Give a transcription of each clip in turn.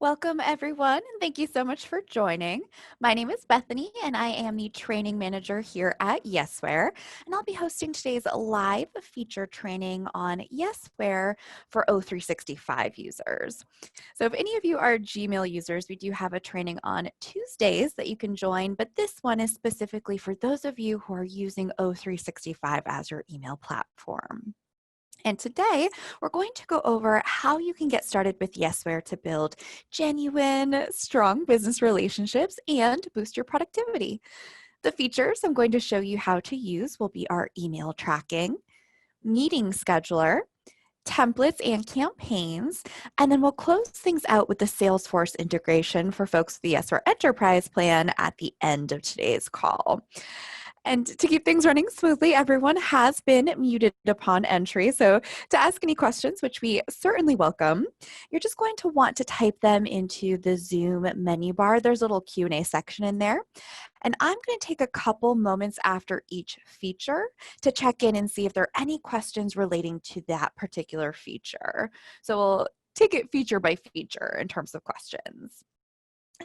Welcome, everyone, and thank you so much for joining. My name is Bethany, and I am the training manager here at Yesware. And I'll be hosting today's live feature training on Yesware for O365 users. So, if any of you are Gmail users, we do have a training on Tuesdays that you can join, but this one is specifically for those of you who are using O365 as your email platform. And today, we're going to go over how you can get started with Yesware to build genuine, strong business relationships and boost your productivity. The features I'm going to show you how to use will be our email tracking, meeting scheduler, templates and campaigns, and then we'll close things out with the Salesforce integration for folks with the Yesware Enterprise plan at the end of today's call. And to keep things running smoothly, everyone has been muted upon entry. So to ask any questions, which we certainly welcome, you're just going to want to type them into the Zoom menu bar. There's a little Q&A section in there. And I'm going to take a couple moments after each feature to check in and see if there are any questions relating to that particular feature. So we'll take it feature by feature in terms of questions.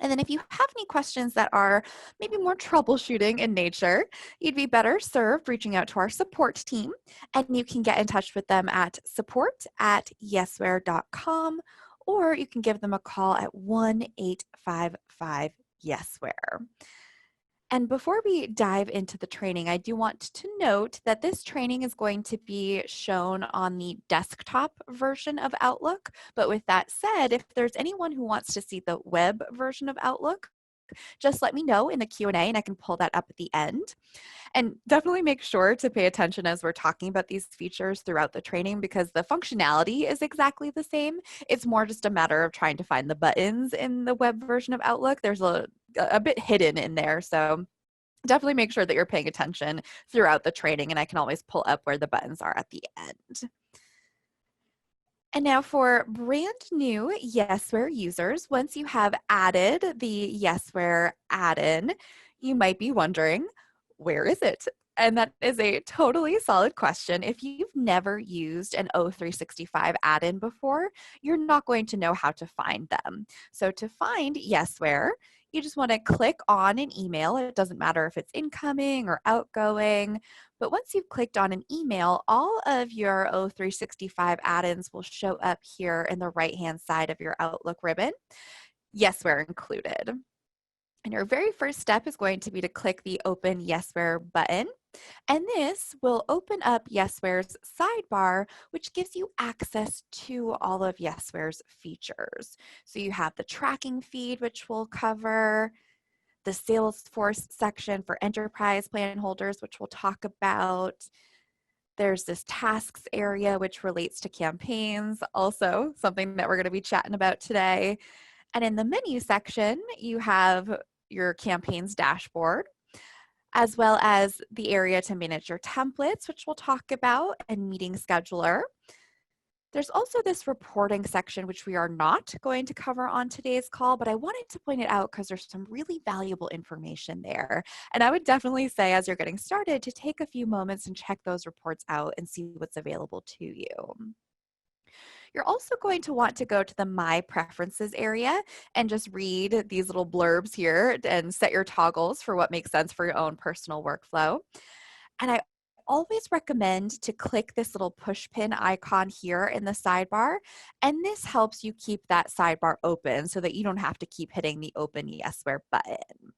And then if you have any questions that are maybe more troubleshooting in nature, you'd be better served reaching out to our support team. And you can get in touch with them at support@yesware.com, or you can give them a call at 1-855-YESWARE. And before we dive into the training, I do want to note that this training is going to be shown on the desktop version of Outlook. But with that said, if there's anyone who wants to see the web version of Outlook, just let me know in the Q&A and I can pull that up at the end. And definitely make sure to pay attention as we're talking about these features throughout the training because the functionality is exactly the same. It's more just a matter of trying to find the buttons in the web version of Outlook. There's a bit hidden in there. So definitely make sure that you're paying attention throughout the training, and I can always pull up where the buttons are at the end. And now for brand new Yesware users, once you have added the Yesware add-in, you might be wondering, where is it? And that is a totally solid question. If you've never used an O365 add-in before, you're not going to know how to find them. So to find Yesware, you just want to click on an email. It doesn't matter if it's incoming or outgoing. But once you've clicked on an email, all of your O365 add-ins will show up here in the right-hand side of your Outlook ribbon, Yesware included. And your very first step is going to be to click the Open Yesware button. And this will open up Yesware's sidebar, which gives you access to all of Yesware's features. So you have the tracking feed, which we'll cover, the Salesforce section for enterprise plan holders, which we'll talk about. There's this tasks area, which relates to campaigns, also something that we're going to be chatting about today. And in the menu section, you have your campaigns dashboard, as well as the area to manage your templates, which we'll talk about, and meeting scheduler. There's also this reporting section, which we are not going to cover on today's call, but I wanted to point it out because there's some really valuable information there. And I would definitely say, as you're getting started, to take a few moments and check those reports out and see what's available to you. You're also going to want to go to the My Preferences area and just read these little blurbs here and set your toggles for what makes sense for your own personal workflow. And I always recommend to click this little push pin icon here in the sidebar. And this helps you keep that sidebar open so that you don't have to keep hitting the Open Yesware button.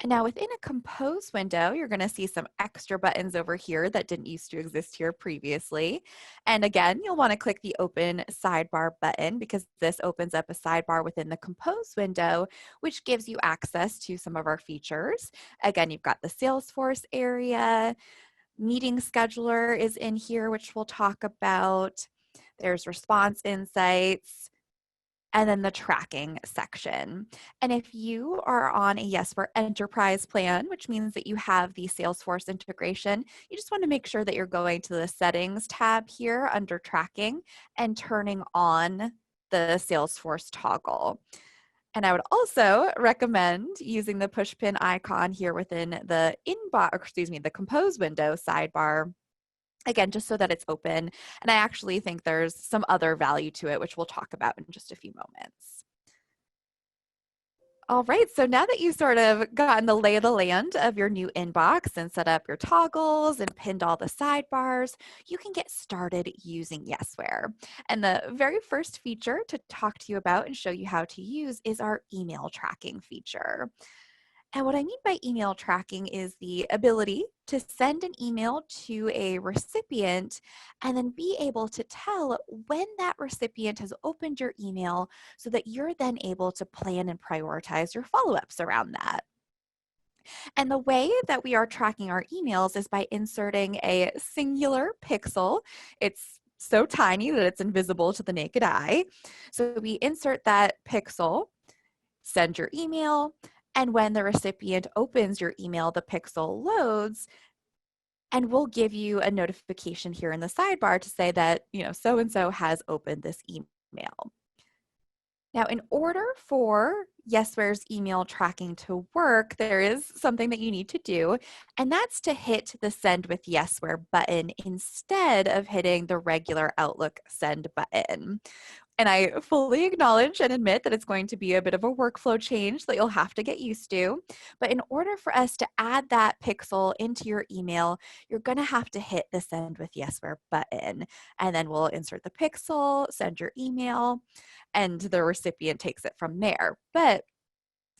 And now within a compose window, you're going to see some extra buttons over here that didn't used to exist here previously. And again, you'll want to click the open sidebar button because this opens up a sidebar within the compose window, which gives you access to some of our features. Again, you've got the Salesforce area, meeting scheduler is in here, which we'll talk about. There's response insights, and then the tracking section. And if you are on a Yesware Enterprise plan, which means that you have the Salesforce integration, you just want to make sure that you're going to the Settings tab here under Tracking and turning on the Salesforce toggle. And I would also recommend using the push pin icon here within the the compose window sidebar Again, just so that it's open. And I actually think there's some other value to it, which we'll talk about in just a few moments. All right, so now that you've sort of gotten the lay of the land of your new inbox and set up your toggles and pinned all the sidebars, you can get started using Yesware. And the very first feature to talk to you about and show you how to use is our email tracking feature. And what I mean by email tracking is the ability to send an email to a recipient and then be able to tell when that recipient has opened your email so that you're then able to plan and prioritize your follow-ups around that. And the way that we are tracking our emails is by inserting a singular pixel. It's so tiny that it's invisible to the naked eye. So we insert that pixel, send your email, and when the recipient opens your email, the pixel loads, and we'll give you a notification here in the sidebar to say that, so-and-so has opened this email. Now, in order for Yesware's email tracking to work, there is something that you need to do, and that's to hit the Send with Yesware button instead of hitting the regular Outlook Send button. And I fully acknowledge and admit that it's going to be a bit of a workflow change that you'll have to get used to. But in order for us to add that pixel into your email, you're going to have to hit the Send with Yesware button. And then we'll insert the pixel, send your email, and the recipient takes it from there. But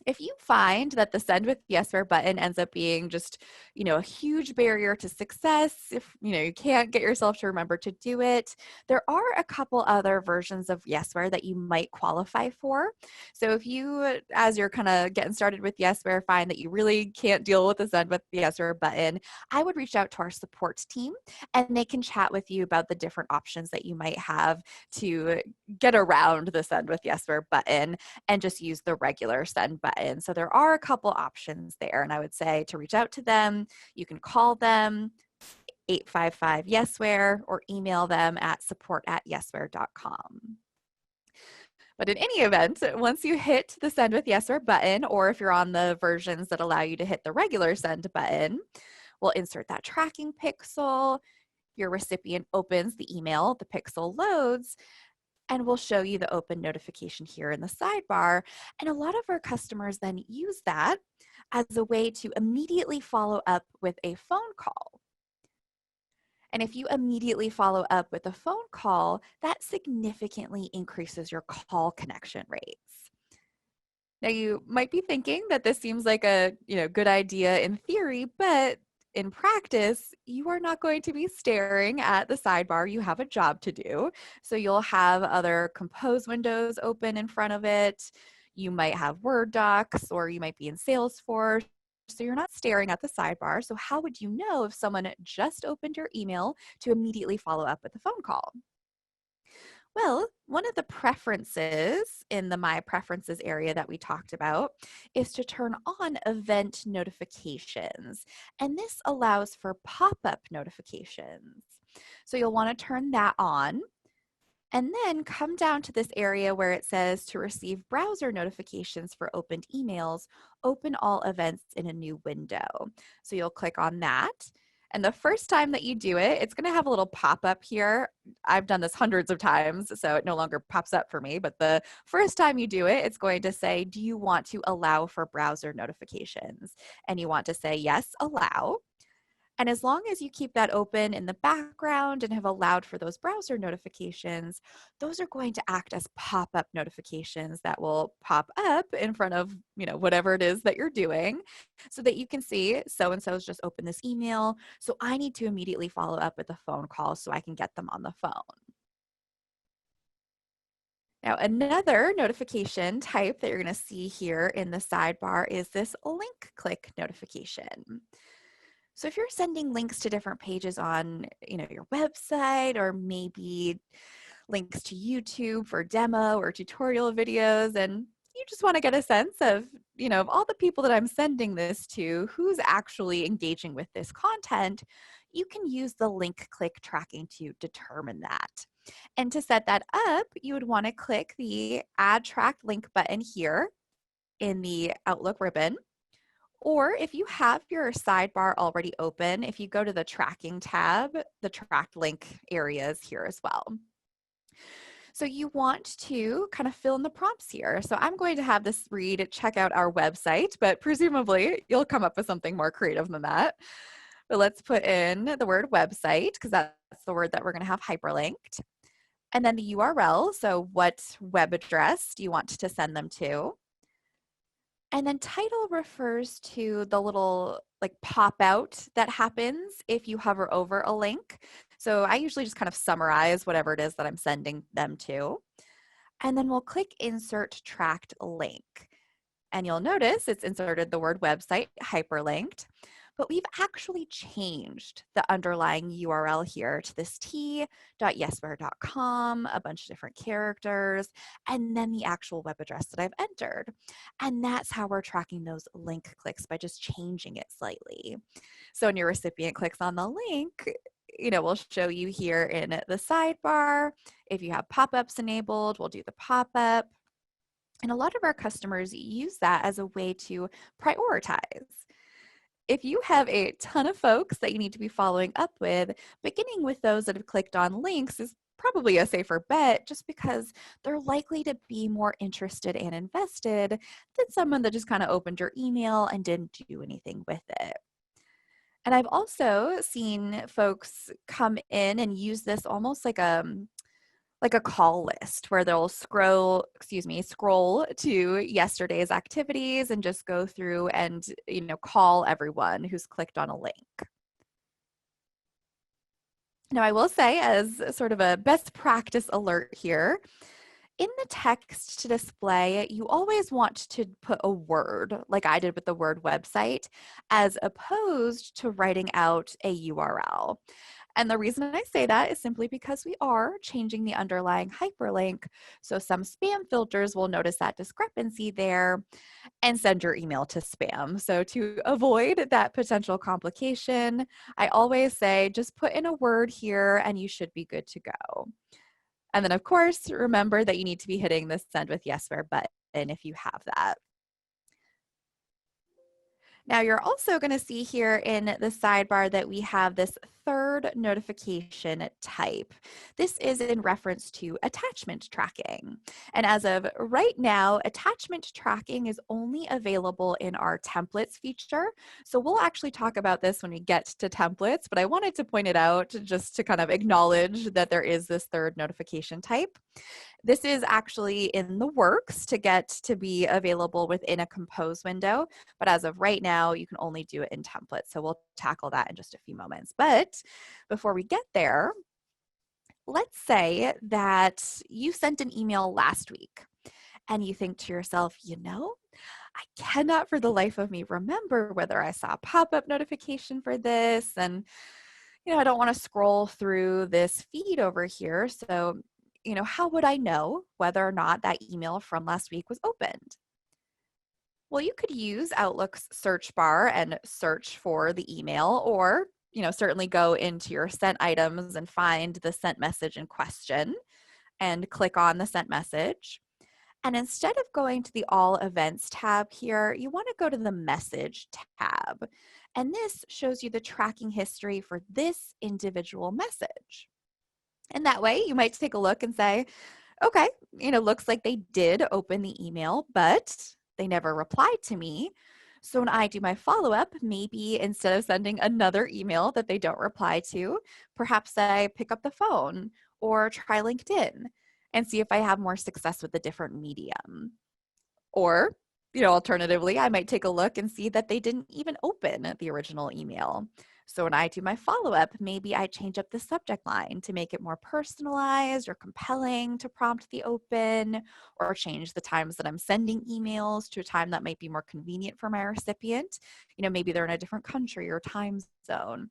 if you find that the Send with Yesware button ends up being just, a huge barrier to success, if, you can't get yourself to remember to do it, there are a couple other versions of Yesware that you might qualify for. So if you, as you're kind of getting started with Yesware, find that you really can't deal with the Send with Yesware button, I would reach out to our support team and they can chat with you about the different options that you might have to get around the Send with Yesware button and just use the regular Send button. So there are a couple options there, and I would say to reach out to them. You can call them 855 Yesware or email them at support@yesware.com. But in any event, once you hit the Send with Yesware button, or if you're on the versions that allow you to hit the regular Send button, we'll insert that tracking pixel. Your recipient opens the email, the pixel loads, and we'll show you the open notification here in the sidebar. And a lot of our customers then use that as a way to immediately follow up with a phone call. And if you immediately follow up with a phone call, that significantly increases your call connection rates. Now you might be thinking that this seems like a good idea in theory, but in practice, you are not going to be staring at the sidebar. You have a job to do. So you'll have other compose windows open in front of it. You might have Word docs, or you might be in Salesforce. So you're not staring at the sidebar. So how would you know if someone just opened your email to immediately follow up with a phone call? Well, one of the preferences in the My Preferences area that we talked about is to turn on event notifications. And this allows for pop-up notifications. So you'll want to turn that on. And then come down to this area where it says to receive browser notifications for opened emails, open all events in a new window. So you'll click on that. And the first time that you do it, it's going to have a little pop-up here. I've done this hundreds of times, so it no longer pops up for me. But the first time you do it, it's going to say, do you want to allow for browser notifications? And you want to say, yes, allow. And as long as you keep that open in the background and have allowed for those browser notifications, those are going to act as pop-up notifications that will pop up in front of, whatever it is that you're doing so that you can see so-and-so's just opened this email. So I need to immediately follow up with a phone call so I can get them on the phone. Now, another notification type that you're going to see here in the sidebar is this link click notification. So if you're sending links to different pages on, your website, or maybe links to YouTube for demo or tutorial videos, and you just want to get a sense of, of all the people that I'm sending this to, who's actually engaging with this content, you can use the link click tracking to determine that. And to set that up, you would want to click the Add Tracked Link button here in the Outlook ribbon. Or if you have your sidebar already open, if you go to the tracking tab, the tracked link area is here as well. So you want to kind of fill in the prompts here. So I'm going to have this read, check out our website, but presumably you'll come up with something more creative than that. But let's put in the word website because that's the word that we're going to have hyperlinked. And then the URL. So what web address do you want to send them to? And then title refers to the little like pop out that happens if you hover over a link. So I usually just kind of summarize whatever it is that I'm sending them to. And then we'll click insert tracked link. And you'll notice it's inserted the word website hyperlinked, but we've actually changed the underlying URL here to this t.yesware.com, a bunch of different characters, and then the actual web address that I've entered. And that's how we're tracking those link clicks, by just changing it slightly. So when your recipient clicks on the link, we'll show you here in the sidebar. If you have pop-ups enabled, we'll do the pop-up. And a lot of our customers use that as a way to prioritize. If you have a ton of folks that you need to be following up with, beginning with those that have clicked on links is probably a safer bet, just because they're likely to be more interested and invested than someone that just kind of opened your email and didn't do anything with it. And I've also seen folks come in and use this almost like a call list, where they'll scroll to yesterday's activities and just go through and, call everyone who's clicked on a link. Now, I will say, as sort of a best practice alert here, in the text to display, you always want to put a word, like I did with the word website, as opposed to writing out a URL. And the reason I say that is simply because we are changing the underlying hyperlink. So some spam filters will notice that discrepancy there and send your email to spam. So to avoid that potential complication, I always say just put in a word here and you should be good to go. And then, of course, remember that you need to be hitting the Send with Yesware button if you have that. Now, you're also going to see here in the sidebar that we have this third notification type. This is in reference to attachment tracking. And as of right now, attachment tracking is only available in our templates feature. So we'll actually talk about this when we get to templates, but I wanted to point it out just to kind of acknowledge that there is this third notification type. This is actually in the works to get to be available within a compose window, but as of right now, you can only do it in templates. So we'll tackle that in just a few moments. But before we get there, let's say that you sent an email last week and you think to yourself, I cannot for the life of me remember whether I saw a pop-up notification for this. And, I don't want to scroll through this feed over here. So how would I know whether or not that email from last week was opened? Well, you could use Outlook's search bar and search for the email, or, certainly go into your sent items and find the sent message in question and click on the sent message. And instead of going to the All Events tab here, you want to go to the Message tab. And this shows you the tracking history for this individual message. And that way you might take a look and say, okay, looks like they did open the email, but they never replied to me. So when I do my follow-up, maybe instead of sending another email that they don't reply to, perhaps I pick up the phone or try LinkedIn and see if I have more success with a different medium. Or, alternatively, I might take a look and see that they didn't even open the original email. So when I do my follow-up, maybe I change up the subject line to make it more personalized or compelling to prompt the open, or change the times that I'm sending emails to a time that might be more convenient for my recipient. Maybe they're in a different country or time zone.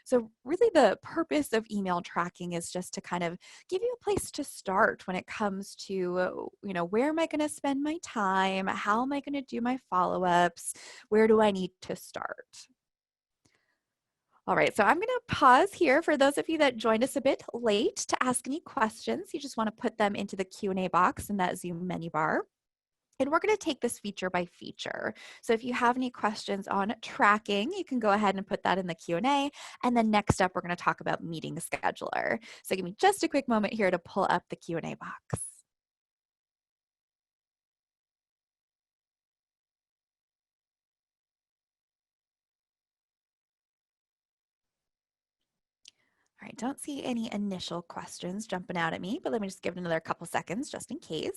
So really the purpose of email tracking is just to kind of give you a place to start when it comes to, where am I going to spend my time? How am I going to do my follow-ups? Where do I need to start? All right, so I'm going to pause here for those of you that joined us a bit late to ask any questions. You just want to put them into the Q&A box in that Zoom menu bar. And we're going to take this feature by feature. So if you have any questions on tracking, you can go ahead and put that in the Q&A. And then next up, we're going to talk about meeting scheduler. So give me just a quick moment here to pull up the Q&A box. All right, don't see any initial questions jumping out at me, but let me just give it another couple seconds just in case.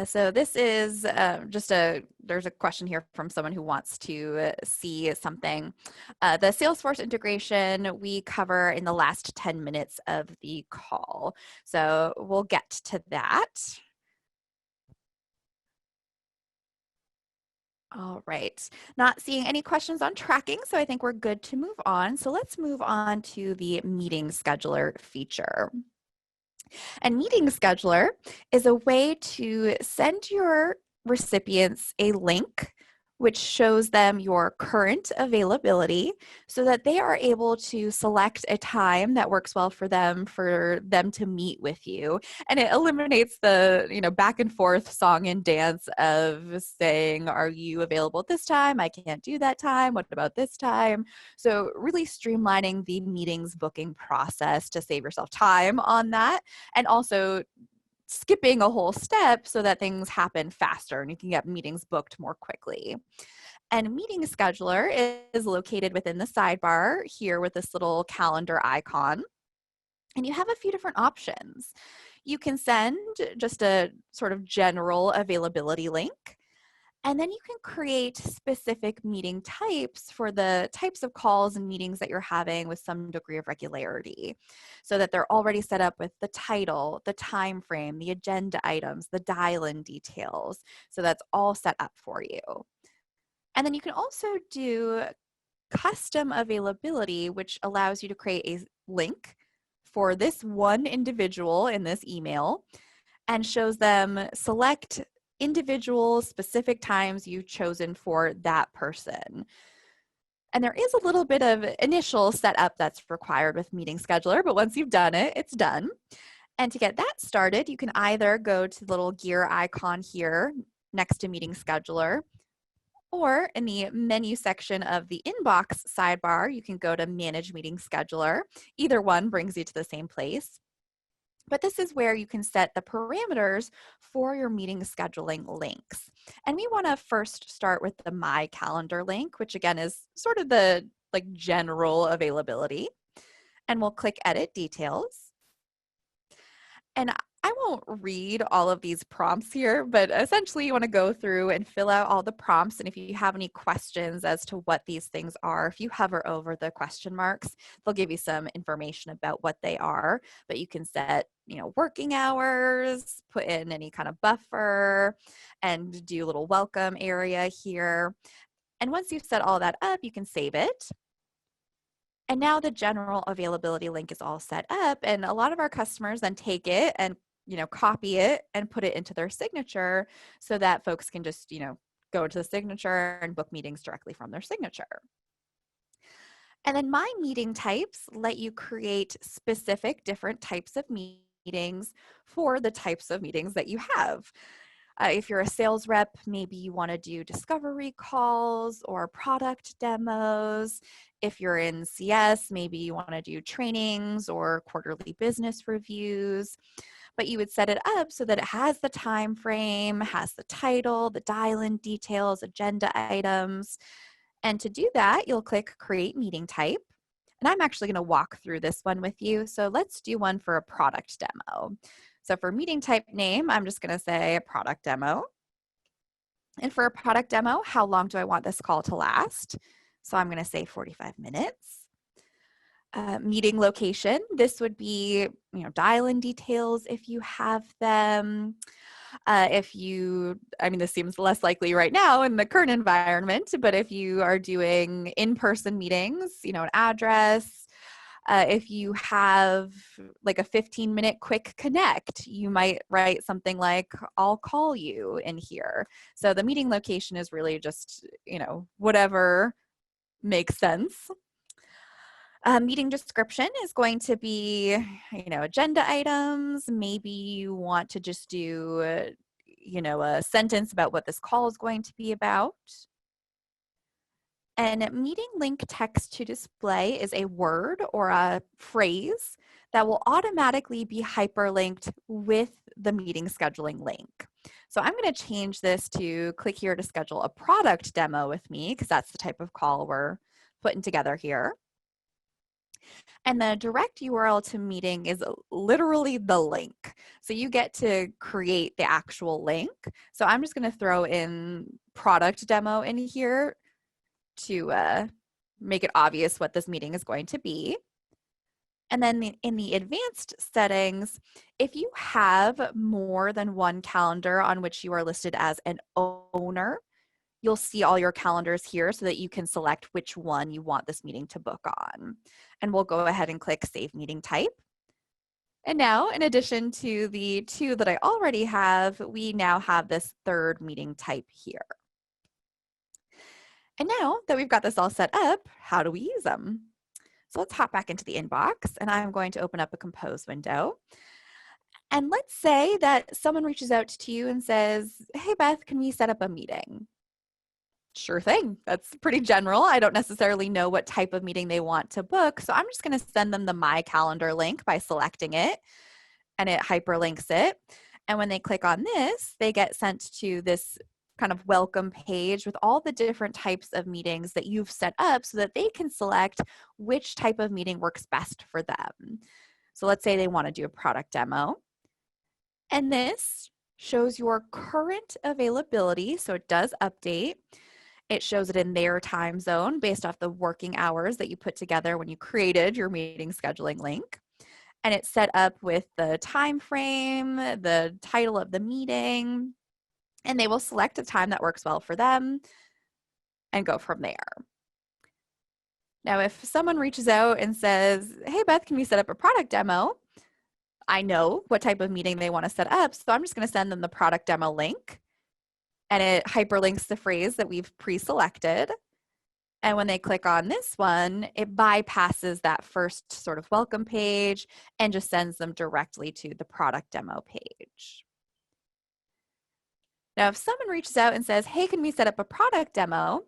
So this is there's a question here from someone who wants to see something. The Salesforce integration we cover in the last 10 minutes of the call. So we'll get to that. All right, not seeing any questions on tracking, so I think we're good to move on. So let's move on to the meeting scheduler feature. And meeting scheduler is a way to send your recipients a link which shows them your current availability so that they are able to select a time that works well for them to meet with you. And it eliminates the, back and forth song and dance of saying, are you available at this time? I can't do that time. What about this time? So really streamlining the meetings booking process to save yourself time on that, and also skipping a whole step so that things happen faster and you can get meetings booked more quickly. And meeting scheduler is located within the sidebar here with this little calendar icon. And you have a few different options. You can send just a sort of general availability link. And then you can create specific meeting types for the types of calls and meetings that you're having with some degree of regularity, so that they're already set up with the title, the time frame, the agenda items, the dial-in details. So that's all set up for you. And then you can also do custom availability, which allows you to create a link for this one individual in this email and shows them select individual specific times you've chosen for that person. And there is a little bit of initial setup that's required with Meeting Scheduler, but once you've done it, it's done. And to get that started, you can either go to the little gear icon here next to Meeting Scheduler, or in the menu section of the inbox sidebar, you can go to Manage Meeting Scheduler. Either one brings you to the same place. But this is where you can set the parameters for your meeting scheduling links. And we want to first start with the My Calendar link, which again is sort of the general availability. And we'll click Edit Details. And I won't read all of these prompts here, but essentially you want to go through and fill out all the prompts. And if you have any questions as to what these things are, if you hover over the question marks, they'll give you some information about what they are. But you can set, working hours, put in any kind of buffer, and do a little welcome area here. And once you've set all that up, you can save it. And now the general availability link is all set up, and a lot of our customers then take it and copy it and put it into their signature so that folks can just go into the signature and book meetings directly from their signature. And then My Meeting Types let you create specific different types of meetings for the types of meetings that you have. If you're a sales rep, maybe you want to do discovery calls or product demos. If you're in CS, maybe you want to do trainings or quarterly business reviews. But you would set it up so that it has the time frame, has the title, the dial-in details, agenda items. And to do that, you'll click Create Meeting Type. And I'm actually going to walk through this one with you. So let's do one for a product demo. So for meeting type name, I'm just going to say product demo. And for a product demo, how long do I want this call to last? So I'm going to say 45 minutes. Meeting location, this would be, dial-in details if you have them. This seems less likely right now in the current environment, but if you are doing in-person meetings, an address. If you have like a 15-minute quick connect, you might write something like, I'll call you in here. So the meeting location is really just, whatever makes sense. Meeting description is going to be, agenda items. Maybe you want to just do, a sentence about what this call is going to be about. And meeting link text to display is a word or a phrase that will automatically be hyperlinked with the meeting scheduling link. So I'm going to change this to click here to schedule a product demo with me, because that's the type of call we're putting together here. And the direct URL to meeting is literally the link. So you get to create the actual link. So I'm just going to throw in product demo in here to make it obvious what this meeting is going to be. And then in the advanced settings, if you have more than one calendar on which you are listed as an owner, you'll see all your calendars here so that you can select which one you want this meeting to book on. And we'll go ahead and click Save Meeting Type. And now, in addition to the two that I already have, we now have this third meeting type here. And now that we've got this all set up, how do we use them? So let's hop back into the inbox, and I'm going to open up a compose window. And let's say that someone reaches out to you and says, hey, Beth, can we set up a meeting? Sure thing. That's pretty general. I don't necessarily know what type of meeting they want to book, so I'm just going to send them the My Calendar link by selecting it, and it hyperlinks it. And when they click on this, they get sent to this kind of welcome page with all the different types of meetings that you've set up so that they can select which type of meeting works best for them. So let's say they want to do a product demo. And this shows your current availability, so it does update. It shows it in their time zone based off the working hours that you put together when you created your meeting scheduling link. And it's set up with the time frame, the title of the meeting, and they will select a time that works well for them and go from there. Now, if someone reaches out and says, hey, Beth, can we set up a product demo? I know what type of meeting they want to set up, so I'm just going to send them the product demo link, and it hyperlinks the phrase that we've pre-selected. And when they click on this one, it bypasses that first sort of welcome page and just sends them directly to the product demo page. Now, if someone reaches out and says, hey, can we set up a product demo?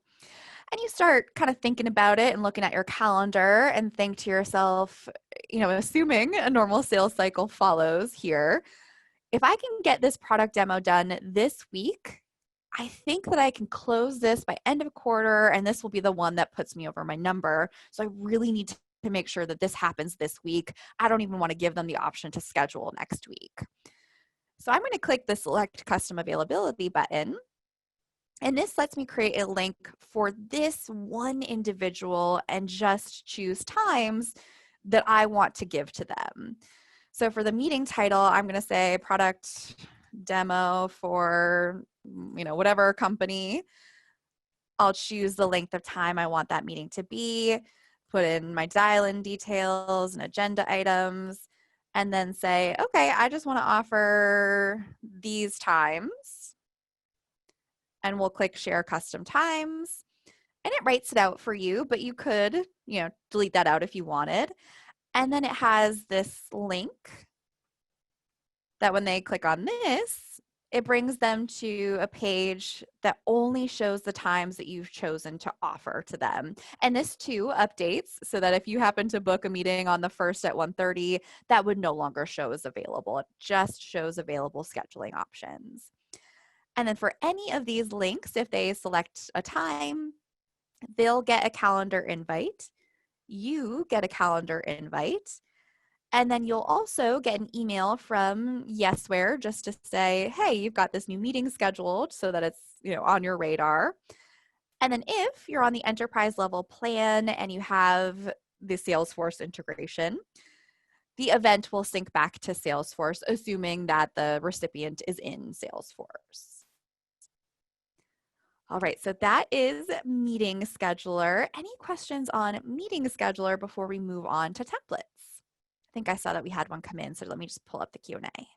And you start kind of thinking about it and looking at your calendar and think to yourself, assuming a normal sales cycle follows here, if I can get this product demo done this week, I think that I can close this by end of quarter, and this will be the one that puts me over my number. So I really need to make sure that this happens this week. I don't even want to give them the option to schedule next week. So I'm going to click the Select Custom Availability button. And this lets me create a link for this one individual and just choose times that I want to give to them. So for the meeting title, I'm going to say product demo for, whatever company. I'll choose the length of time I want that meeting to be, put in my dial-in details and agenda items, and then say, okay, I just want to offer these times. And we'll click Share Custom Times. And it writes it out for you, but you could, delete that out if you wanted. And then it has this link that when they click on this, it brings them to a page that only shows the times that you've chosen to offer to them. And this too updates so that if you happen to book a meeting on the 1st at 1:30, that would no longer show as available. It just shows available scheduling options. And then for any of these links, if they select a time, they'll get a calendar invite. You get a calendar invite. And then you'll also get an email from Yesware just to say, hey, you've got this new meeting scheduled so that it's, on your radar. And then if you're on the enterprise level plan and you have the Salesforce integration, the event will sync back to Salesforce, assuming that the recipient is in Salesforce. All right, so that is Meeting Scheduler. Any questions on Meeting Scheduler before we move on to templates? I think I saw that we had one come in, so let me just pull up the Q&A.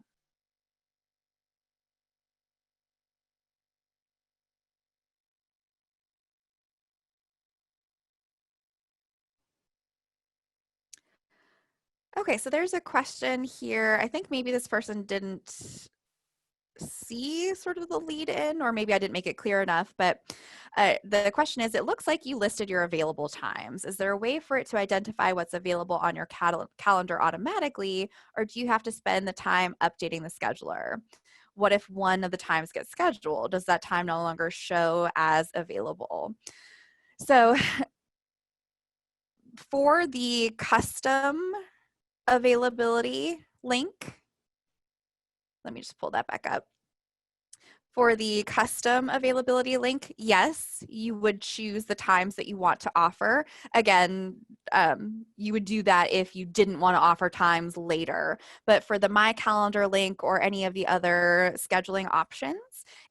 Okay, so there's a question here. I think maybe this person didn't see sort of the lead in, or maybe I didn't make it clear enough, but the question is, it looks like you listed your available times. Is there a way for it to identify what's available on your calendar automatically, or do you have to spend the time updating the scheduler? What if one of the times gets scheduled? Does that time no longer show as available? So for the custom availability link, let me just pull that back up. For the custom availability link, yes, you would choose the times that you want to offer. Again, you would do that if you didn't want to offer times later. But for the My Calendar link or any of the other scheduling options,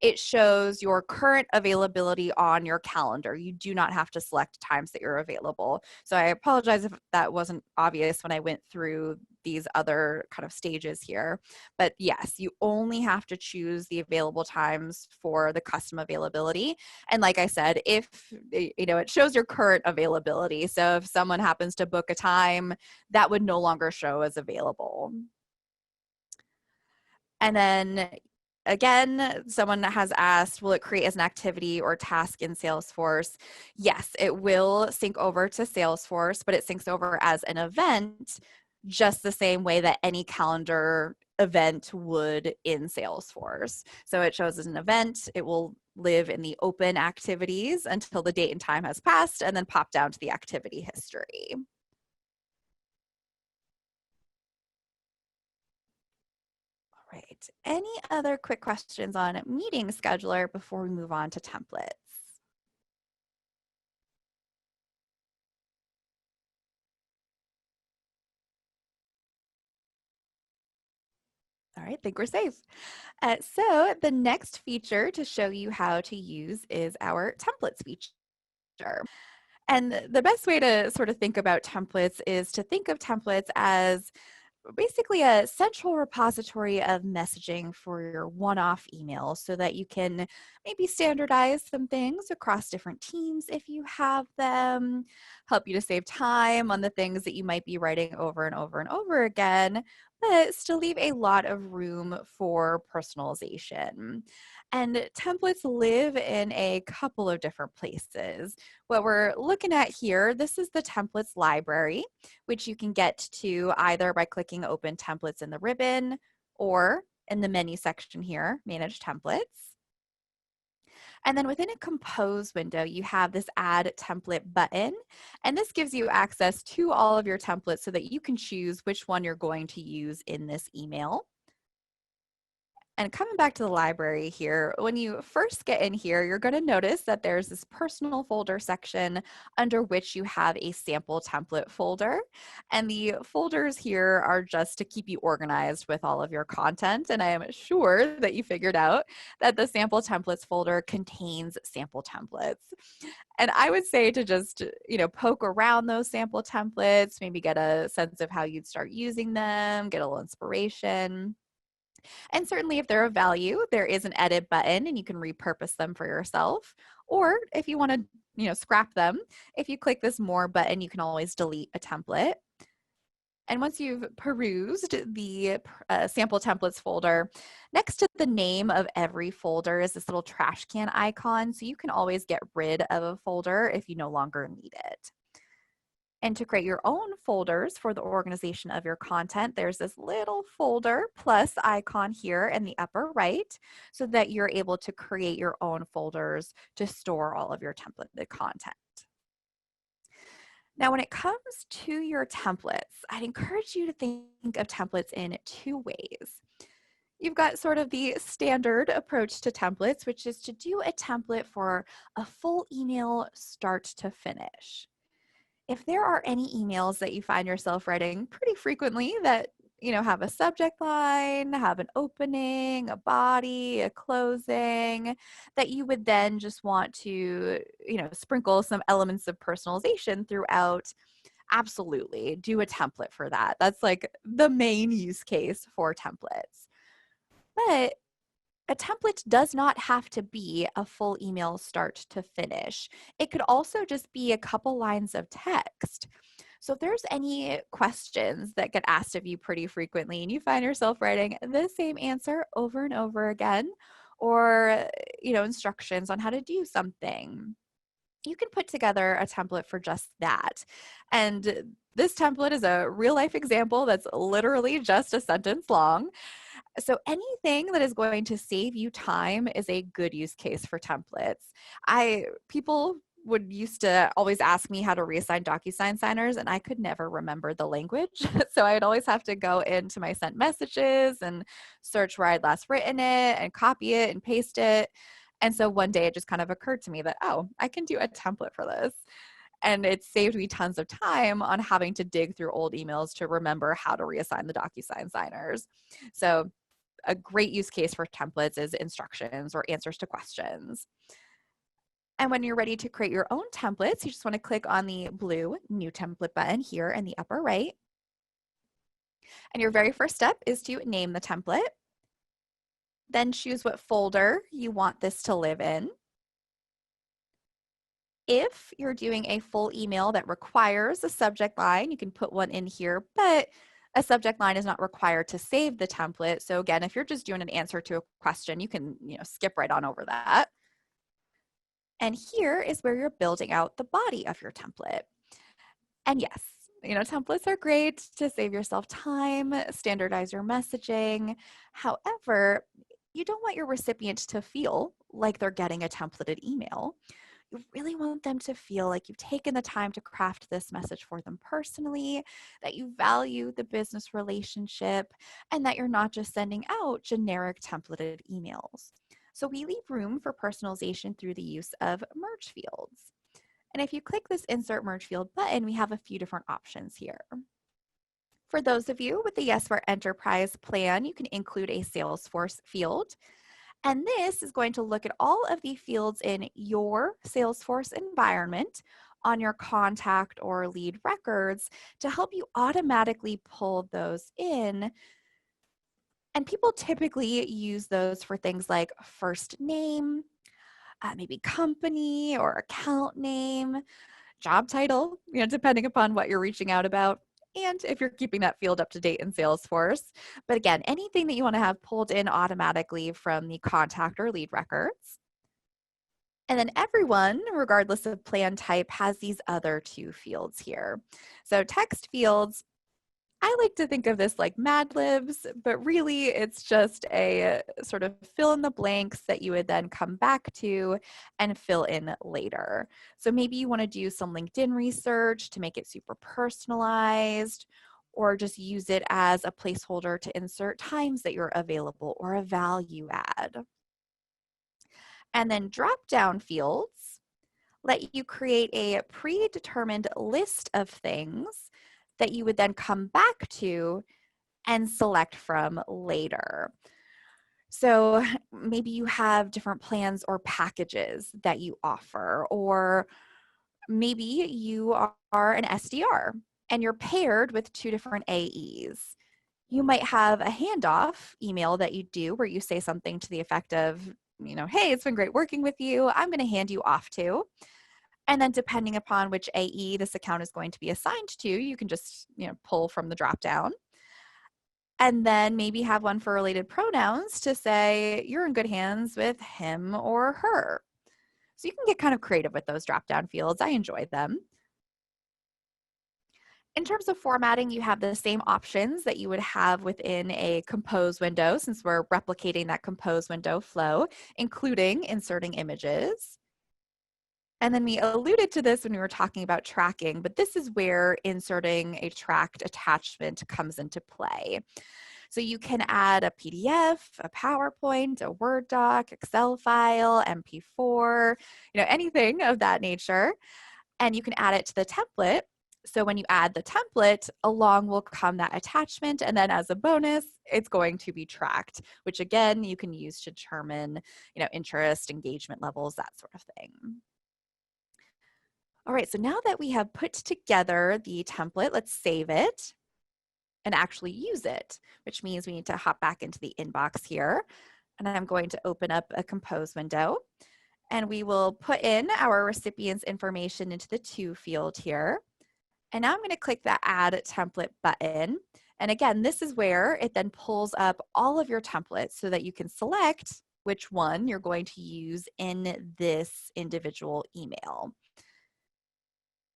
it shows your current availability on your calendar. You do not have to select times that you're available. So I apologize if that wasn't obvious when I went through these other kind of stages here. But yes, you only have to choose the available times for the custom availability. And like I said, if it shows your current availability. So if someone happens to book a time, that would no longer show as available. And then again, someone has asked, will it create as an activity or task in Salesforce? Yes, it will sync over to Salesforce, but it syncs over as an event, just the same way that any calendar event would in Salesforce. So it shows as an event. It will live in the open activities until the date and time has passed, and then pop down to the activity history. Right. Any other quick questions on meeting scheduler before we move on to templates? All right, I think we're safe. So the next feature to show you how to use is our templates feature. And the best way to sort of think about templates is to think of templates as basically a central repository of messaging for your one-off emails so that you can maybe standardize some things across different teams if you have them, help you to save time on the things that you might be writing over and over and over again, but still leave a lot of room for personalization. And templates live in a couple of different places. What we're looking at here, this is the templates library, which you can get to either by clicking open templates in the ribbon or in the menu section here, manage templates. And then within a compose window, you have this add template button. And this gives you access to all of your templates so that you can choose which one you're going to use in this email. And coming back to the library here, when you first get in here, you're going to notice that there's this personal folder section under which you have a sample template folder. And the folders here are just to keep you organized with all of your content. And I am sure that you figured out that the sample templates folder contains sample templates. And I would say to just, poke around those sample templates, maybe get a sense of how you'd start using them, get a little inspiration. And certainly if they're of value, there is an edit button and you can repurpose them for yourself. Or if you want to, scrap them, if you click this more button, you can always delete a template. And once you've perused the sample templates folder, next to the name of every folder is this little trash can icon. So you can always get rid of a folder if you no longer need it. And to create your own folders for the organization of your content, there's this little folder plus icon here in the upper right so that you're able to create your own folders to store all of your templated content. Now, when it comes to your templates, I'd encourage you to think of templates in two ways. You've got sort of the standard approach to templates, which is to do a template for a full email start to finish. If there are any emails that you find yourself writing pretty frequently that have a subject line, have an opening, a body, a closing, that you would then just want to sprinkle some elements of personalization throughout, absolutely do a template for that. That's like the main use case for templates. But a template does not have to be a full email start to finish. It could also just be a couple lines of text. So if there's any questions that get asked of you pretty frequently and you find yourself writing the same answer over and over again, or instructions on how to do something, you can put together a template for just that. And this template is a real life example that's literally just a sentence long. So anything that is going to save you time is a good use case for templates. People would used to always ask me how to reassign DocuSign signers, and I could never remember the language. So I'd always have to go into my sent messages and search where I'd last written it and copy it and paste it. And so one day it just kind of occurred to me that, oh, I can do a template for this. And it saved me tons of time on having to dig through old emails to remember how to reassign the DocuSign signers. So a great use case for templates is instructions or answers to questions. And when you're ready to create your own templates, you just want to click on the blue New Template button here in the upper right. And your very first step is to name the template. Then choose what folder you want this to live in. If you're doing a full email that requires a subject line, you can put one in here, but a subject line is not required to save the template. So again, if you're just doing an answer to a question, you can skip right on over that. And here is where you're building out the body of your template. And yes, templates are great to save yourself time, standardize your messaging. However, you don't want your recipient to feel like they're getting a templated email. You really want them to feel like you've taken the time to craft this message for them personally, that you value the business relationship, and that you're not just sending out generic templated emails. So we leave room for personalization through the use of merge fields. And if you click this Insert Merge Field button, we have a few different options here. For those of you with the Yesware Enterprise plan, you can include a Salesforce field. And this is going to look at all of the fields in your Salesforce environment on your contact or lead records to help you automatically pull those in. And people typically use those for things like first name, maybe company or account name, job title, depending upon what you're reaching out about, and if you're keeping that field up to date in Salesforce. But again, anything that you want to have pulled in automatically from the contact or lead records. And then everyone, regardless of plan type, has these other two fields here. So text fields, I like to think of this like Mad Libs, but really it's just a sort of fill in the blanks that you would then come back to and fill in later. So maybe you want to do some LinkedIn research to make it super personalized, or just use it as a placeholder to insert times that you're available or a value add. And then drop down fields let you create a predetermined list of things that you would then come back to and select from later. So maybe you have different plans or packages that you offer, or maybe you are an SDR and you're paired with two different AEs. You might have a handoff email that you do where you say something to the effect of, hey, it's been great working with you. I'm going to hand you off to. And then depending upon which AE this account is going to be assigned to, you can just pull from the drop down. And then maybe have one for related pronouns to say you're in good hands with him or her. So you can get kind of creative with those drop down fields. I enjoyed them. In terms of formatting, you have the same options that you would have within a compose window, since we're replicating that compose window flow, including inserting images. And then we alluded to this when we were talking about tracking, but this is where inserting a tracked attachment comes into play. So you can add a PDF, a PowerPoint, a Word doc, Excel file, MP4, anything of that nature, and you can add it to the template. So when you add the template, along will come that attachment, and then as a bonus, it's going to be tracked, which again, you can use to determine, interest, engagement levels, that sort of thing. All right, so now that we have put together the template, let's save it and actually use it, which means we need to hop back into the inbox here. And I'm going to open up a compose window, and we will put in our recipient's information into the to field here. And now I'm going to click that Add Template button. And again, this is where it then pulls up all of your templates so that you can select which one you're going to use in this individual email.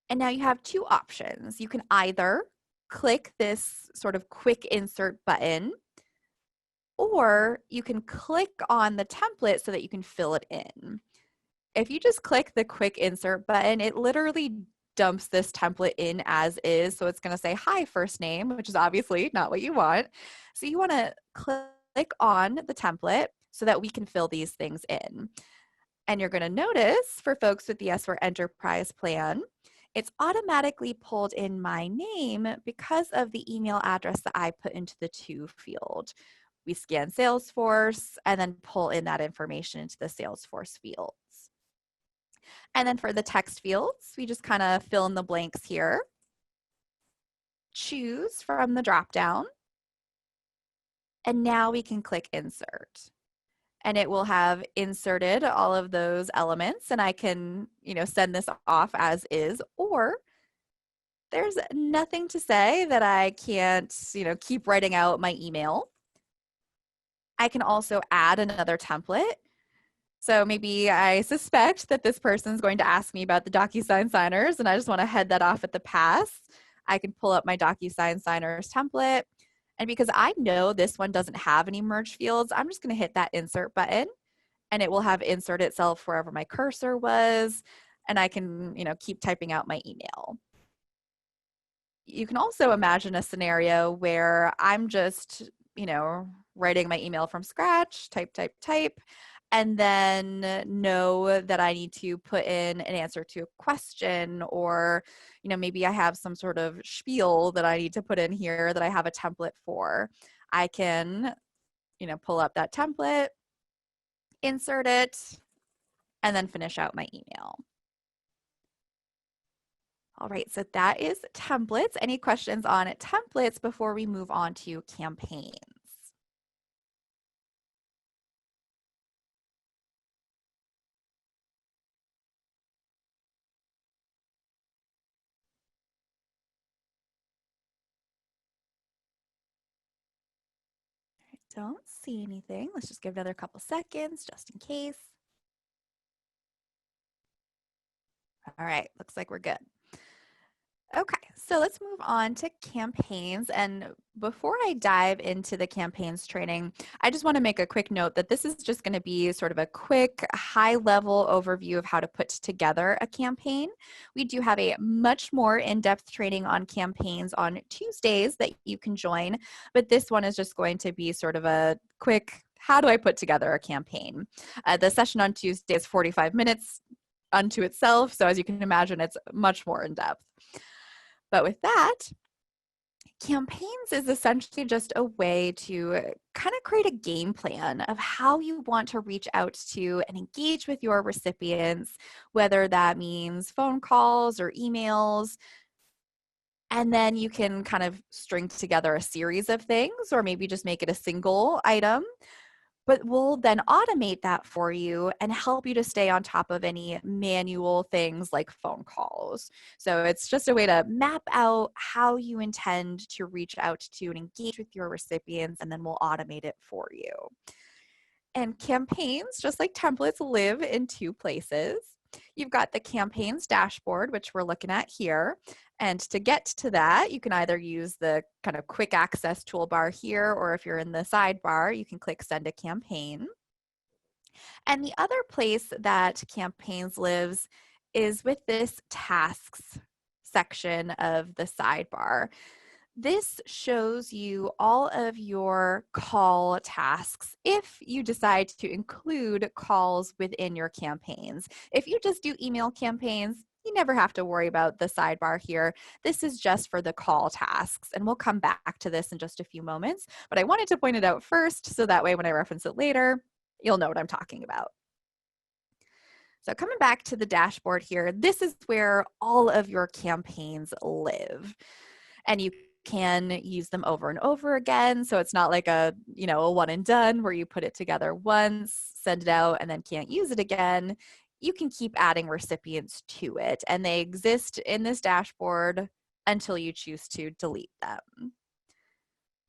And now you have two options. You can either click this sort of quick insert button, or you can click on the template so that you can fill it in. If you just click the quick insert button, it literally dumps this template in as is. So it's going to say, hi, first name, which is obviously not what you want. So you want to click on the template so that we can fill these things in. And you're going to notice for folks with the Yesware Enterprise plan, it's automatically pulled in my name because of the email address that I put into the to field. We scan Salesforce and then pull in that information into the Salesforce fields. And then for the text fields, we just kind of fill in the blanks here. Choose from the dropdown. And now we can click insert. And it will have inserted all of those elements, and I can, send this off as is, or there's nothing to say that I can't, keep writing out my email. I can also add another template. So maybe I suspect that this person is going to ask me about the DocuSign signers, and I just want to head that off at the pass. I can pull up my DocuSign signers template. And because I know this one doesn't have any merge fields, I'm just going to hit that insert button, and it will have insert itself wherever my cursor was, and I can, keep typing out my email. You can also imagine a scenario where I'm just, writing my email from scratch, type, and then know that I need to put in an answer to a question, or maybe I have some sort of spiel that I need to put in here that I have a template for. I can pull up that template, insert it, and then finish out my email. All right, so that is templates. Any questions on templates before we move on to campaigns? Don't see anything. Let's just give another couple seconds just in case. All right, looks like we're good. Okay, so let's move on to campaigns. And before I dive into the campaigns training, I just want to make a quick note that this is just going to be sort of a quick high-level overview of how to put together a campaign. We do have a much more in-depth training on campaigns on Tuesdays that you can join, but this one is just going to be sort of a quick, how do I put together a campaign? The session on Tuesday is 45 minutes unto itself, so as you can imagine, it's much more in-depth. But with that, campaigns is essentially just a way to kind of create a game plan of how you want to reach out to and engage with your recipients, whether that means phone calls or emails. And then you can kind of string together a series of things, or maybe just make it a single item. But we'll then automate that for you and help you to stay on top of any manual things like phone calls. So it's just a way to map out how you intend to reach out to and engage with your recipients, and then we'll automate it for you. And campaigns, just like templates, live in two places. You've got the campaigns dashboard, which we're looking at here. And to get to that, you can either use the kind of quick access toolbar here, or if you're in the sidebar, you can click send a campaign. And the other place that campaigns lives is with this tasks section of the sidebar. This shows you all of your call tasks if you decide to include calls within your campaigns. If you just do email campaigns, you never have to worry about the sidebar here. This is just for the call tasks, and we'll come back to this in just a few moments, but I wanted to point it out first so that way when I reference it later, you'll know what I'm talking about. So coming back to the dashboard here, this is where all of your campaigns live. And you can use them over and over again. So it's not like a one and done where you put it together once, send it out, and then can't use it again. You can keep adding recipients to it, and they exist in this dashboard until you choose to delete them.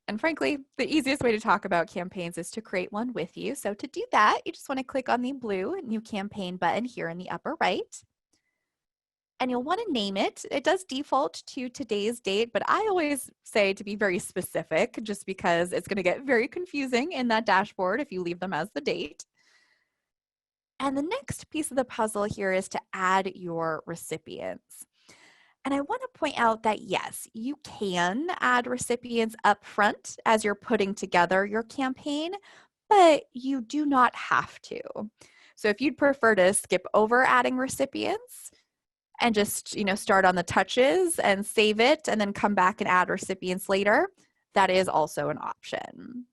And frankly, the easiest way to talk about campaigns is to create one with you. So to do that, you just want to click on the blue New Campaign button here in the upper right. And you'll want to name it. It does default to today's date, but I always say to be very specific just because it's going to get very confusing in that dashboard if you leave them as the date. And the next piece of the puzzle here is to add your recipients. And I want to point out that yes, you can add recipients up front as you're putting together your campaign, but you do not have to. So if you'd prefer to skip over adding recipients and just, start on the touches and save it and then come back and add recipients later, that is also an option.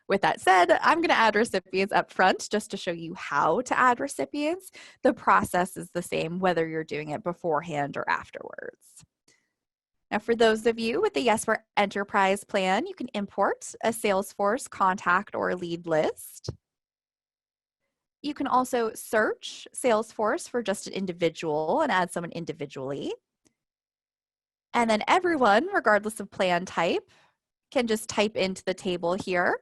With that said, I'm going to add recipients up front just to show you how to add recipients. The process is the same whether you're doing it beforehand or afterwards. Now, for those of you with the Yesware Enterprise plan, you can import a Salesforce contact or lead list. You can also search Salesforce for just an individual and add someone individually. And then everyone, regardless of plan type, can just type into the table here.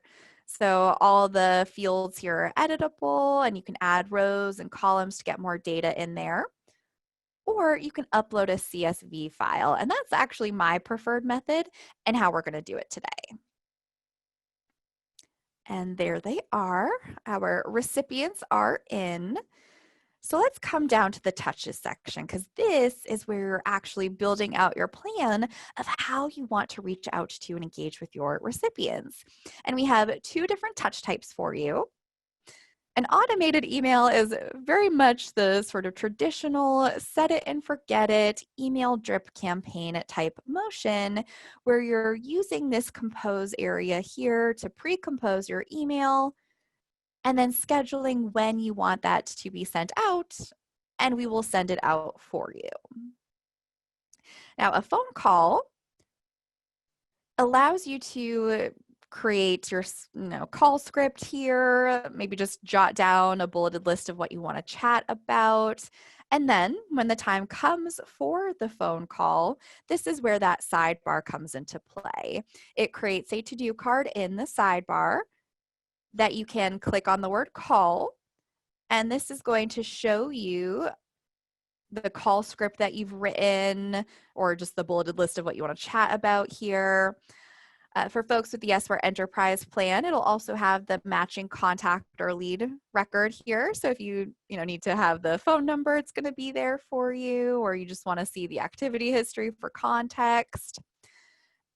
So all the fields here are editable, and you can add rows and columns to get more data in there. Or you can upload a CSV file, and that's actually my preferred method and how we're going to do it today. And there they are. Our recipients are in. So let's come down to the touches section, because this is where you're actually building out your plan of how you want to reach out to and engage with your recipients. And we have two different touch types for you. An automated email is very much the sort of traditional set it and forget it email drip campaign type motion, where you're using this compose area here to pre-compose your email and then scheduling when you want that to be sent out, and we will send it out for you. Now, a phone call allows you to create your call script here, maybe just jot down a bulleted list of what you want to chat about. And then when the time comes for the phone call, this is where that sidebar comes into play. It creates a to-do card in the sidebar that you can click on the word call, and this is going to show you the call script that you've written or just the bulleted list of what you want to chat about here. For folks with the Yesware Enterprise plan, it'll also have the matching contact or lead record here. So if you need to have the phone number, it's going to be there for you, or you just want to see the activity history for context.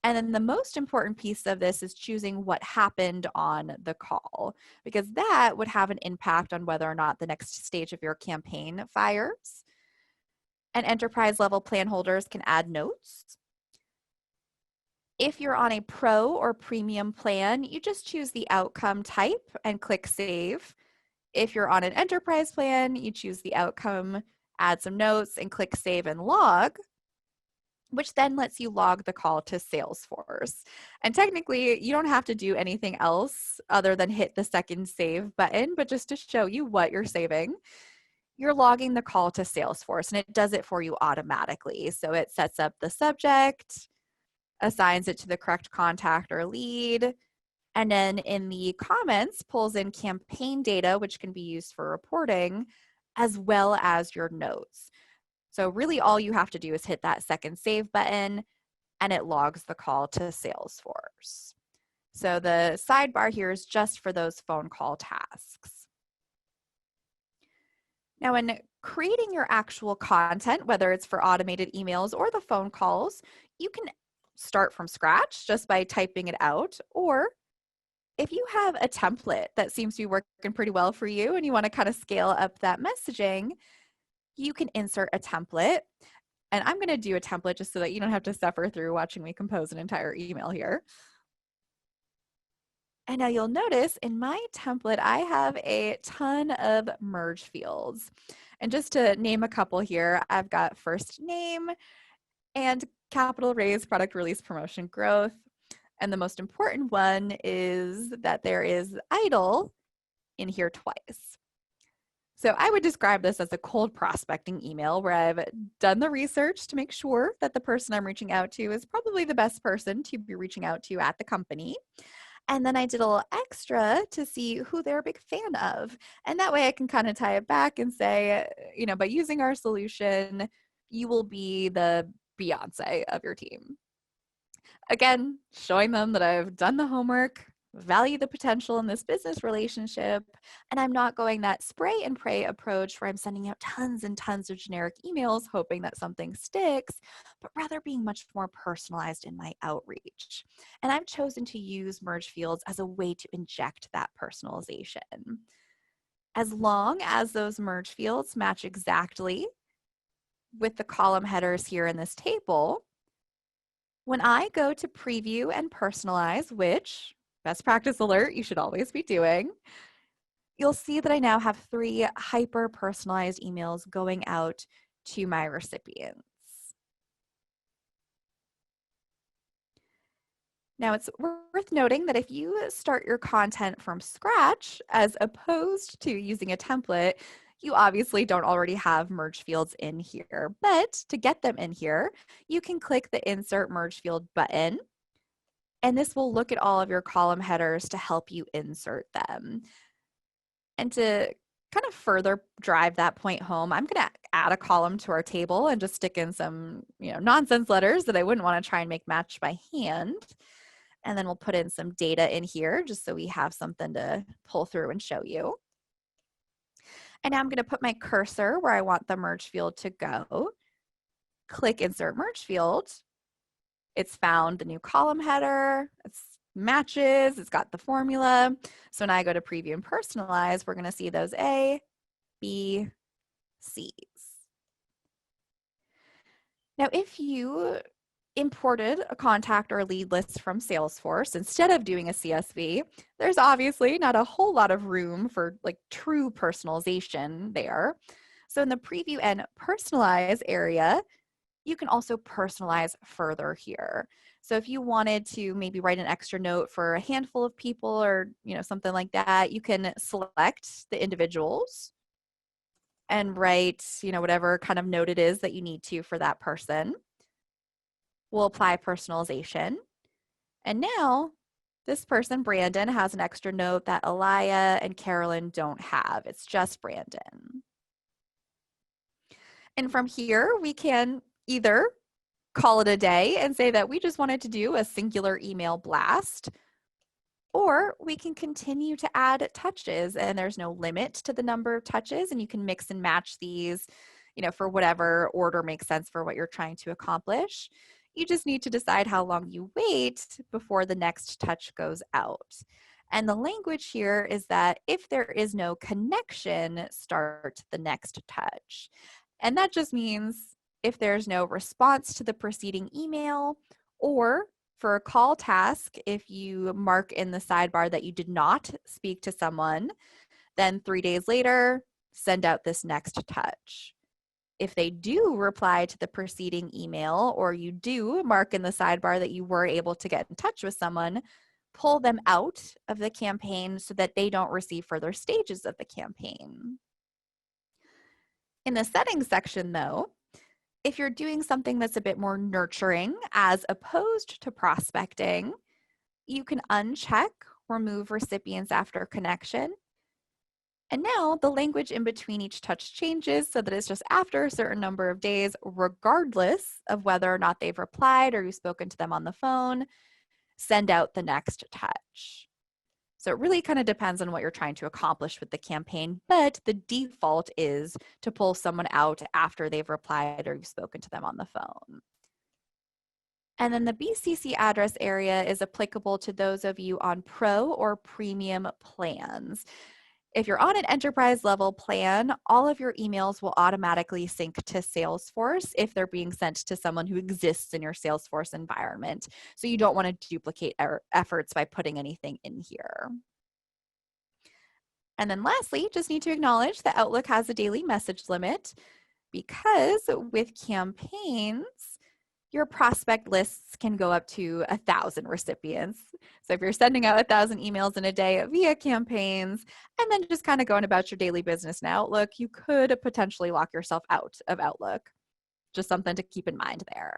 And then the most important piece of this is choosing what happened on the call, because that would have an impact on whether or not the next stage of your campaign fires. And enterprise level plan holders can add notes. If you're on a pro or premium plan, you just choose the outcome type and click save. If you're on an enterprise plan, you choose the outcome, add some notes, and click save and log, which then lets you log the call to Salesforce. And technically, you don't have to do anything else other than hit the second save button, but just to show you what you're saving, you're logging the call to Salesforce, and it does it for you automatically. So it sets up the subject, assigns it to the correct contact or lead, and then in the comments pulls in campaign data, which can be used for reporting, as well as your notes. So really all you have to do is hit that second save button and it logs the call to Salesforce. So the sidebar here is just for those phone call tasks. Now, in creating your actual content, whether it's for automated emails or the phone calls, you can start from scratch just by typing it out, or if you have a template that seems to be working pretty well for you and you want to kind of scale up that messaging, you can insert a template. And I'm going to do a template just so that you don't have to suffer through watching me compose an entire email here. And now you'll notice in my template, I have a ton of merge fields. And just to name a couple here, I've got first name and capital raise, product release, promotion, growth. And the most important one is that there is idle in here twice. So I would describe this as a cold prospecting email where I've done the research to make sure that the person I'm reaching out to is probably the best person to be reaching out to at the company. And then I did a little extra to see who they're a big fan of. And that way I can kind of tie it back and say, by using our solution, you will be the Beyonce of your team. Again, showing them that I've done the homework, value the potential in this business relationship, and I'm not going that spray and pray approach where I'm sending out tons and tons of generic emails hoping that something sticks, but rather being much more personalized in my outreach. And I've chosen to use merge fields as a way to inject that personalization. As long as those merge fields match exactly with the column headers here in this table, when I go to preview and personalize, which best practice alert, you should always be doing, you'll see that I now have 3 hyper personalized emails going out to my recipients. Now, it's worth noting that if you start your content from scratch, as opposed to using a template, you obviously don't already have merge fields in here. But to get them in here, you can click the Insert Merge Field button, and this will look at all of your column headers to help you insert them. And to kind of further drive that point home, I'm going to add a column to our table and just stick in some, nonsense letters that I wouldn't want to try and make match by hand. And then we'll put in some data in here just so we have something to pull through and show you. And now I'm going to put my cursor where I want the merge field to go. Click Insert Merge Field. It's found the new column header. It's matches. It's got the formula. So when I go to preview and personalize, we're going to see those A, B, C's. Now, if you imported a contact or a lead list from Salesforce instead of doing a CSV, there's obviously not a whole lot of room for true personalization there. So in the preview and personalize area, you can also personalize further here. So if you wanted to maybe write an extra note for a handful of people or something like that, you can select the individuals and write whatever kind of note it is that you need to for that person. We'll apply personalization. And now this person, Brandon, has an extra note that Elia and Carolyn don't have. It's just Brandon. And from here, we can either call it a day and say that we just wanted to do a singular email blast, or we can continue to add touches, and there's no limit to the number of touches, and you can mix and match these, for whatever order makes sense for what you're trying to accomplish. You just need to decide how long you wait before the next touch goes out. And the language here is that if there is no connection, start the next touch. And that just means if there's no response to the preceding email, or for a call task, if you mark in the sidebar that you did not speak to someone, then 3 days later, send out this next touch. If they do reply to the preceding email, or you do mark in the sidebar that you were able to get in touch with someone, pull them out of the campaign so that they don't receive further stages of the campaign. In the settings section, though, if you're doing something that's a bit more nurturing as opposed to prospecting, you can uncheck remove recipients after connection. And now the language in between each touch changes so that it's just after a certain number of days, regardless of whether or not they've replied or you've spoken to them on the phone, send out the next touch. So it really kind of depends on what you're trying to accomplish with the campaign, but the default is to pull someone out after they've replied or you've spoken to them on the phone. And then the BCC address area is applicable to those of you on Pro or Premium plans. If you're on an enterprise level plan, all of your emails will automatically sync to Salesforce if they're being sent to someone who exists in your Salesforce environment. So you don't want to duplicate efforts by putting anything in here. And then lastly, just need to acknowledge that Outlook has a daily message limit because with campaigns, Your prospect lists can go up to 1,000 recipients. So if you're sending out 1,000 emails in a day via campaigns and then just kind of going about your daily business in Outlook, you could potentially lock yourself out of Outlook. Just something to keep in mind there.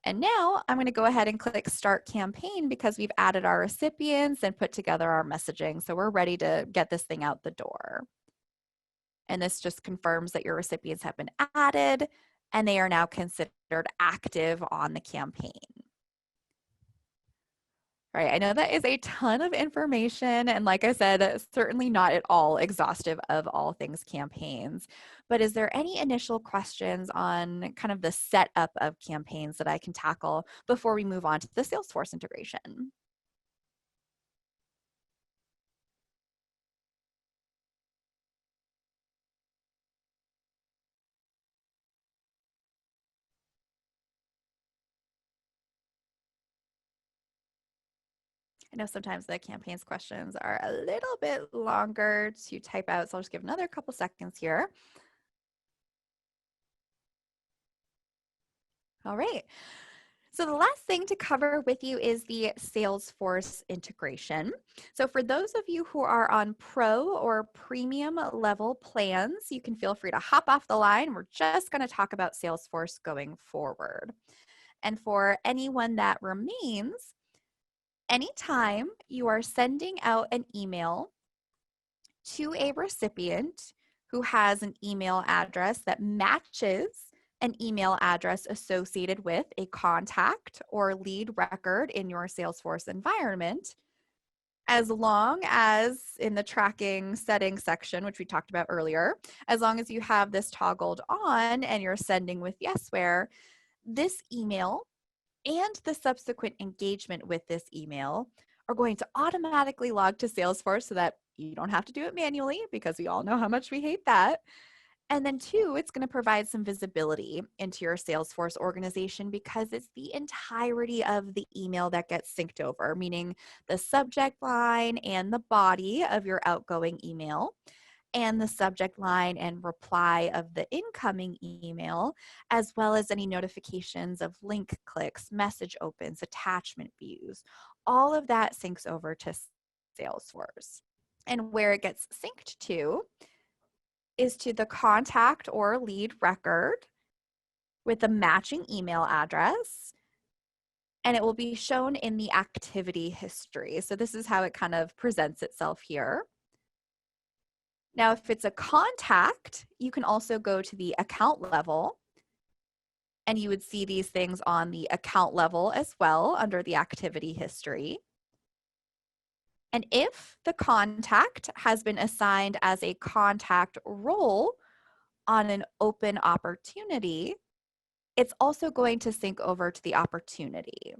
And now I'm going to go ahead and click Start Campaign because we've added our recipients and put together our messaging. So we're ready to get this thing out the door. And this just confirms that your recipients have been added and they are now considered active on the campaign. All right, I know that is a ton of information, and like I said, certainly not at all exhaustive of all things campaigns, but is there any initial questions on kind of the setup of campaigns that I can tackle before we move on to the Salesforce integration? I know sometimes the campaigns questions are a little bit longer to type out, so I'll just give another couple seconds here. All right. So the last thing to cover with you is the Salesforce integration. So for those of you who are on pro or premium level plans, you can feel free to hop off the line. We're just going to talk about Salesforce going forward. And for anyone that remains, anytime you are sending out an email to a recipient who has an email address that matches an email address associated with a contact or lead record in your Salesforce environment, as long as in the tracking settings section, which we talked about earlier, as long as you have this toggled on and you're sending with Yesware, this email and the subsequent engagement with this email are going to automatically log to Salesforce so that you don't have to do it manually, because we all know how much we hate that. And then two, it's going to provide some visibility into your Salesforce organization because it's the entirety of the email that gets synced over, meaning the subject line and the body of your outgoing email, and the subject line and reply of the incoming email, as well as any notifications of link clicks, message opens, attachment views. All of that syncs over to Salesforce. And where it gets synced to is to the contact or lead record with a matching email address, and it will be shown in the activity history. So this is how it kind of presents itself here. Now, if it's a contact, you can also go to the account level, and you would see these things on the account level as well under the activity history. And if the contact has been assigned as a contact role on an open opportunity, it's also going to sync over to the opportunity.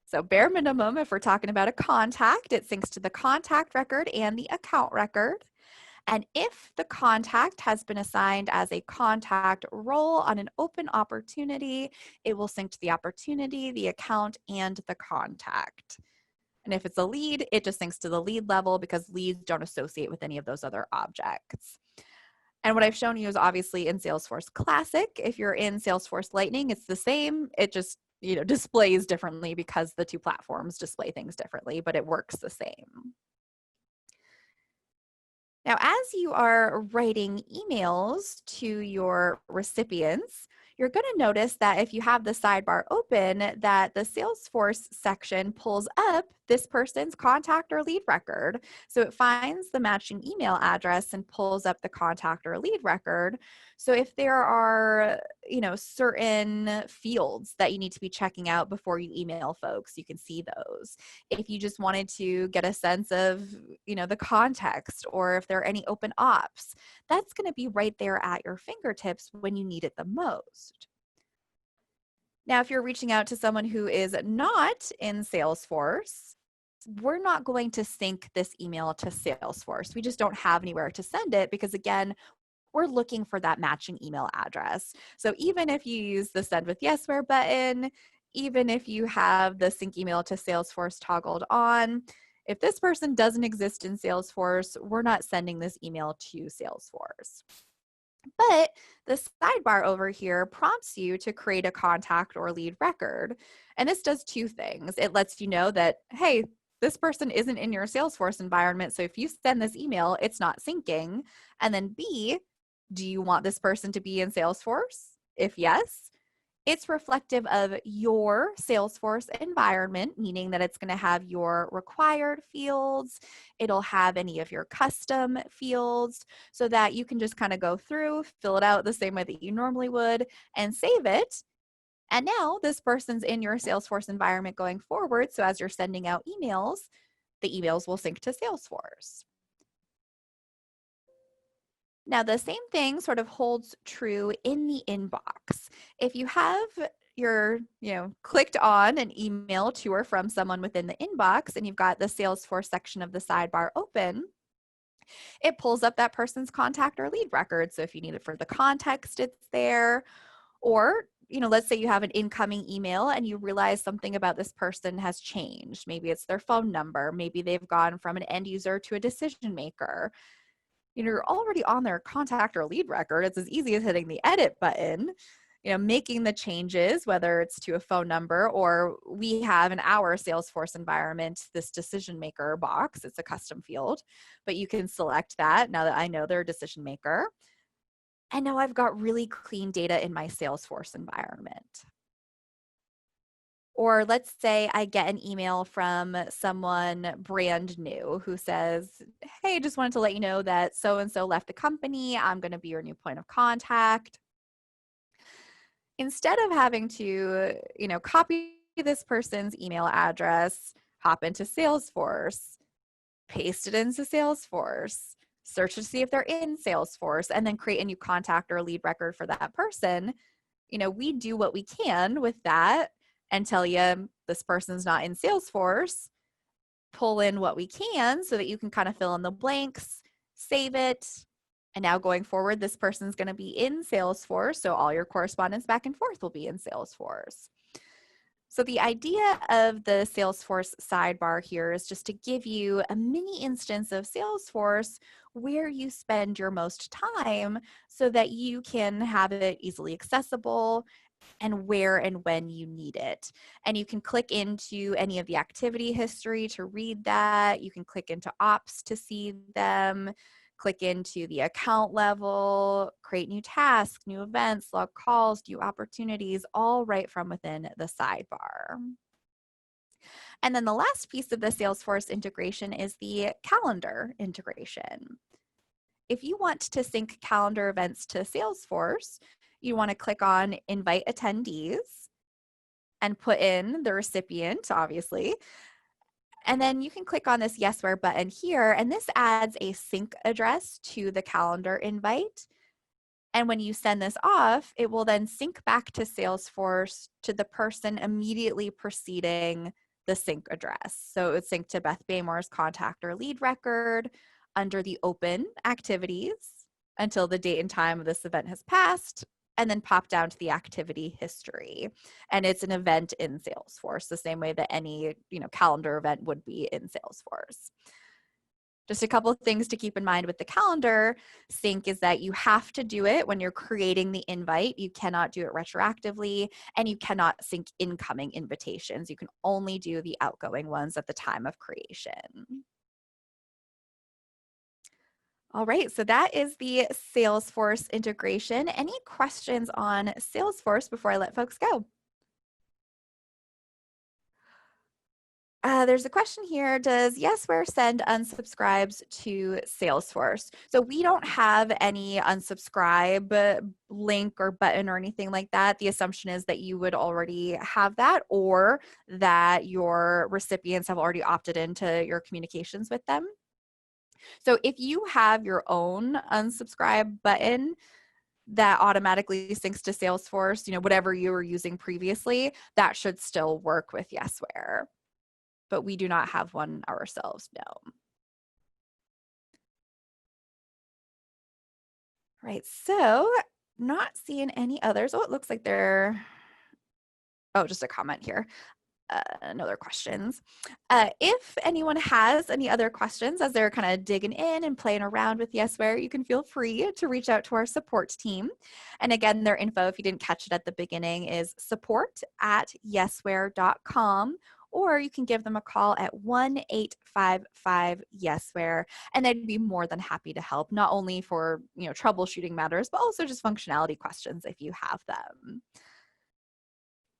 So bare minimum, if we're talking about a contact, it syncs to the contact record and the account record. And if the contact has been assigned as a contact role on an open opportunity, it will sync to the opportunity, the account, and the contact. And if it's a lead, it just syncs to the lead level because leads don't associate with any of those other objects. And what I've shown you is obviously in Salesforce Classic. If you're in Salesforce Lightning, it's the same. It just, displays differently because the two platforms display things differently, but it works the same. Now, as you are writing emails to your recipients, you're going to notice that if you have the sidebar open, that the Salesforce section pulls up this person's contact or lead record. So it finds the matching email address and pulls up the contact or lead record. So if there are, certain fields that you need to be checking out before you email folks, you can see those. If you just wanted to get a sense of, the context, or if there are any open ops, that's going to be right there at your fingertips when you need it the most. Now, if you're reaching out to someone who is not in Salesforce, we're not going to sync this email to Salesforce. We just don't have anywhere to send it because, again, we're looking for that matching email address. So even if you use the Send with Yesware button, even if you have the sync email to Salesforce toggled on, if this person doesn't exist in Salesforce, we're not sending this email to Salesforce. But the sidebar over here prompts you to create a contact or lead record. And this does two things. It lets you know that, hey, this person isn't in your Salesforce environment. So if you send this email, it's not syncing. And then B, do you want this person to be in Salesforce? If yes, it's reflective of your Salesforce environment, meaning that it's going to have your required fields. It'll have any of your custom fields so that you can just kind of go through, fill it out the same way that you normally would, and save it. And now this person's in your Salesforce environment going forward. So as you're sending out emails, the emails will sync to Salesforce. Now, the same thing sort of holds true in the inbox. If you have clicked on an email to or from someone within the inbox and you've got the Salesforce section of the sidebar open, it pulls up that person's contact or lead record. So if you need it for the context, it's there. Or, let's say you have an incoming email and you realize something about this person has changed. Maybe it's their phone number. Maybe they've gone from an end user to a decision maker. You're already on their contact or lead record. It's as easy as hitting the edit button, making the changes, whether it's to a phone number or we have in our Salesforce environment, this decision maker box. It's a custom field, but you can select that now that I know they're a decision maker. And now I've got really clean data in my Salesforce environment. Or let's say I get an email from someone brand new who says, hey, just wanted to let you know that so-and-so left the company. I'm going to be your new point of contact. Instead of having to, copy this person's email address, hop into Salesforce, paste it into Salesforce, search to see if they're in Salesforce, and then create a new contact or lead record for that person, we do what we can with that and tell you this person's not in Salesforce, pull in what we can so that you can kind of fill in the blanks, save it. And now going forward, this person's going to be in Salesforce. So all your correspondence back and forth will be in Salesforce. So the idea of the Salesforce sidebar here is just to give you a mini instance of Salesforce where you spend your most time so that you can have it easily accessible and where and when you need it. And you can click into any of the activity history to read that. You can click into ops to see them, click into the account level, create new tasks, new events, log calls, new opportunities, all right from within the sidebar. And then the last piece of the Salesforce integration is the calendar integration. If you want to sync calendar events to Salesforce, you want to click on invite attendees and put in the recipient, obviously. And then you can click on this Yesware button here, and this adds a sync address to the calendar invite. And when you send this off, it will then sync back to Salesforce to the person immediately preceding the sync address. So it would sync to Beth Baymore's contact or lead record under the open activities until the date and time of this event has passed, and then pop down to the activity history. And it's an event in Salesforce, the same way that any calendar event would be in Salesforce. Just a couple of things to keep in mind with the calendar sync is that you have to do it when you're creating the invite. You cannot do it retroactively, and you cannot sync incoming invitations. You can only do the outgoing ones at the time of creation. All right, so that is the Salesforce integration. Any questions on Salesforce before I let folks go? There's a question here. Does Yesware send unsubscribes to Salesforce? So we don't have any unsubscribe link or button or anything like that. The assumption is that you would already have that or that your recipients have already opted into your communications with them. So if you have your own unsubscribe button that automatically syncs to Salesforce, whatever you were using previously, that should still work with Yesware. But we do not have one ourselves, no. Right, so not seeing any others. Oh, it looks like just a comment here. no other questions. If anyone has any other questions as they're kind of digging in and playing around with Yesware, you can feel free to reach out to our support team. And again, their info, if you didn't catch it at the beginning, is support@yesware.com, or you can give them a call at 1-855-YesWare, and they'd be more than happy to help, not only for troubleshooting matters, but also just functionality questions if you have them.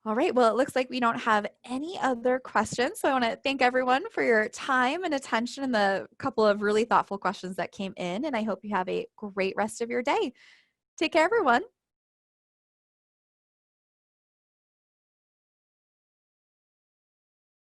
All right, well, it looks like we don't have any other questions. So I want to thank everyone for your time and attention and the couple of really thoughtful questions that came in. And I hope you have a great rest of your day. Take care, everyone.